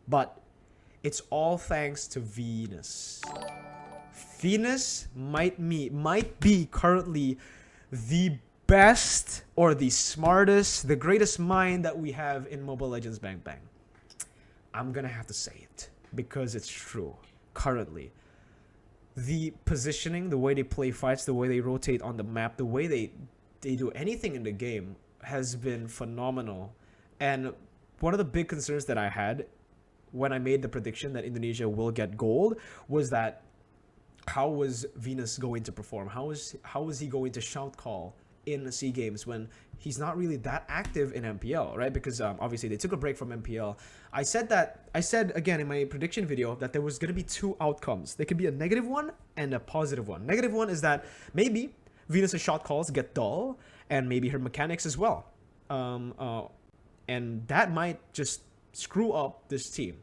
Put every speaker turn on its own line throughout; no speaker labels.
But it's all thanks to Venus. Venus might be currently the best or the smartest, the greatest mind that we have in Mobile Legends Bang Bang. I'm gonna have to say it because it's true. Currently, the positioning, the way they play fights, the way they rotate on the map, the way they do anything in the game has been phenomenal. And one of the big concerns that I had when I made the prediction that Indonesia will get gold was that how was Venus going to perform? How was he going to shout call in SEA Games when he's not really that active in MPL, right? Because obviously they took a break from MPL. I said again in my prediction video that there was going to be two outcomes. There could be a negative one and a positive one. Negative one is that maybe Venus's shot calls get dull and maybe her mechanics as well. And that might just screw up this team.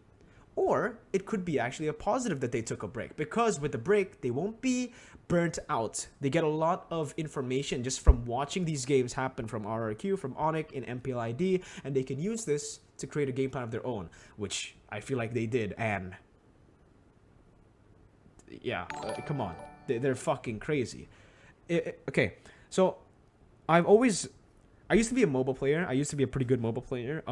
Or it could be actually a positive that they took a break, because with the break, they won't be burnt out. They get a lot of information just from watching these games happen from RRQ, from Onyx in MPL ID, and they can use this to create a game plan of their own, which I feel like they did. And yeah, come on, they're fucking crazy. Okay, so I used to be a mobile player. I used to be a pretty good mobile player.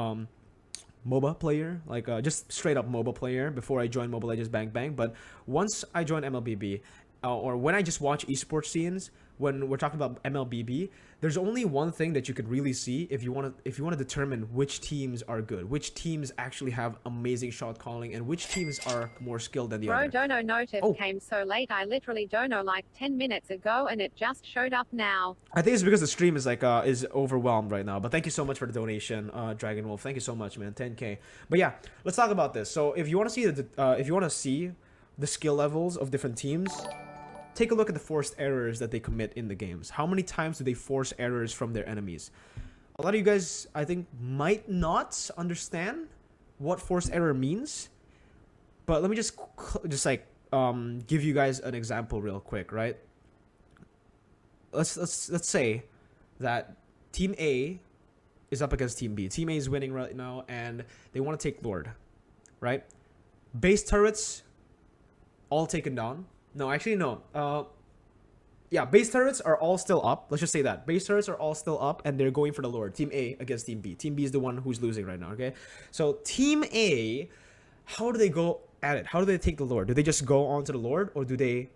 MOBA player, like just straight up MOBA player before I joined Mobile Legends Bang Bang. But once I joined MLBB, or when I just watch esports scenes, when we're talking about MLBB, there's only one thing that you could really see if you want to determine which teams are good, which teams actually have amazing shot calling, and which teams are more skilled than the other.
Bro, Dono notif came so late. I literally Dono like 10 minutes ago, and it just showed up now.
I think it's because the stream is like is overwhelmed right now. But thank you so much for the donation, Dragon Wolf. Thank you so much, man. 10K. But yeah, let's talk about this. So if you want to see the skill levels of different teams, take a look at the forced errors that they commit in the games. How many times do they force errors from their enemies? A lot of you guys, I think, might not understand what forced error means. But let me just like give you guys an example real quick, right? Let's say that Team A is up against Team B. Team A is winning right now, and they want to take Lord, right? Base turrets all taken down. No, actually, no. Yeah, base turrets are all still up. Let's just say that. Base turrets are all still up, and they're going for the Lord. Team A against Team B. Team B is the one who's losing right now, okay? So, Team A, how do they go at it? How do they take the Lord? Do they just go onto the Lord, or do they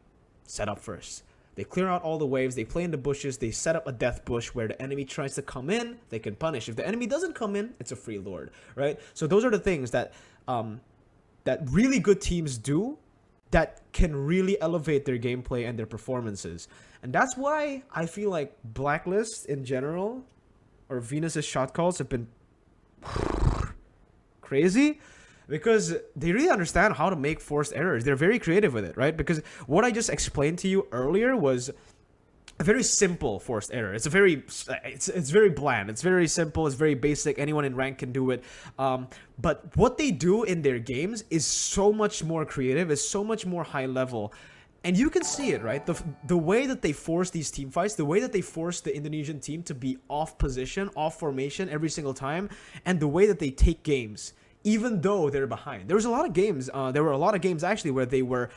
set up first? They clear out all the waves, they play in the bushes, they set up a death bush where the enemy tries to come in, they can punish. If the enemy doesn't come in, it's a free Lord, right? So, those are the things that that really good teams do that can really elevate their gameplay and their performances. And that's why I feel like Blacklist in general, or Venus's shot calls, have been crazy, because they really understand how to make forced errors. They're very creative with it, right? Because what I just explained to you earlier was a very simple forced error. It's very bland. It's very simple. It's very basic. Anyone in rank can do it. But what they do in their games is so much more creative. Is so much more high level, and you can see it, right? The way that they force these team fights, the way that they force the Indonesian team to be off position, off formation every single time, and the way that they take games, even though they're behind. There were a lot of games actually where they were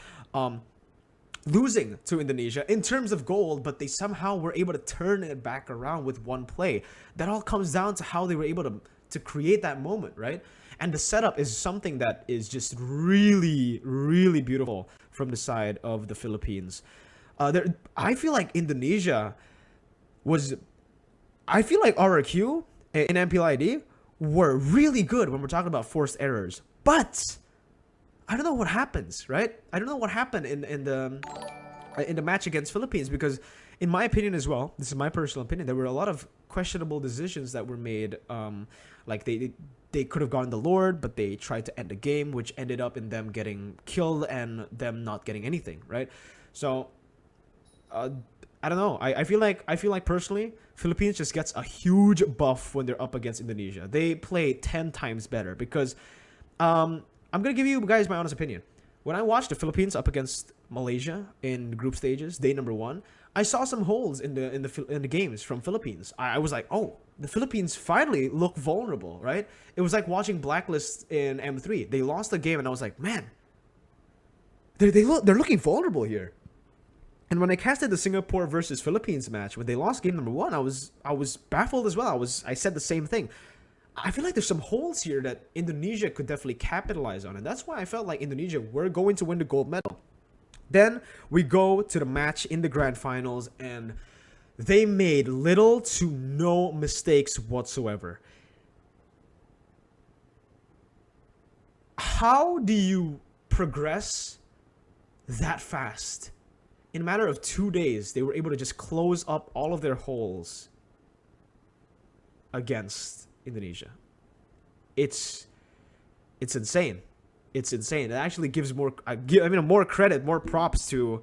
losing to Indonesia in terms of gold, but they somehow were able to turn it back around with one play. That all comes down to how they were able to create that moment, right? And the setup is something that is just really, really beautiful from the side of the Philippines. I feel like Indonesia was... I feel like RRQ in MPLID were really good when we're talking about forced errors. But I don't know what happens, right? I don't know what happened in the match against Philippines, because in my opinion as well, this is my personal opinion, there were a lot of questionable decisions that were made. Like they could have gone the Lord, but they tried to end the game, which ended up in them getting killed and them not getting anything, right? So I don't know. I feel like personally, Philippines just gets a huge buff when they're up against Indonesia. They play 10 times better, because I'm gonna give you guys my honest opinion. When I watched the Philippines up against Malaysia in group stages, day number 1, I saw some holes in the games from Philippines. I was like, oh, the Philippines finally look vulnerable, right? It was like watching Blacklist in M3. They lost the game, and I was like, man, they're looking vulnerable here. And when I casted the Singapore versus Philippines match, when they lost game number 1, I was baffled as well. I said the same thing. I feel like there's some holes here that Indonesia could definitely capitalize on, and that's why I felt like Indonesia were going to win the gold medal. Then we go to the match in the grand finals, and they made little to no mistakes whatsoever. How do you progress that fast? In a matter of 2 days, they were able to just close up all of their holes against Indonesia. It's insane. It's insane. It actually gives more credit, more props to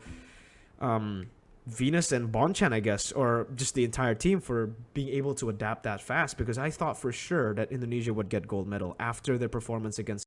Venus and Bonchan, I guess, or just the entire team for being able to adapt that fast, because I thought for sure that Indonesia would get gold medal after their performance against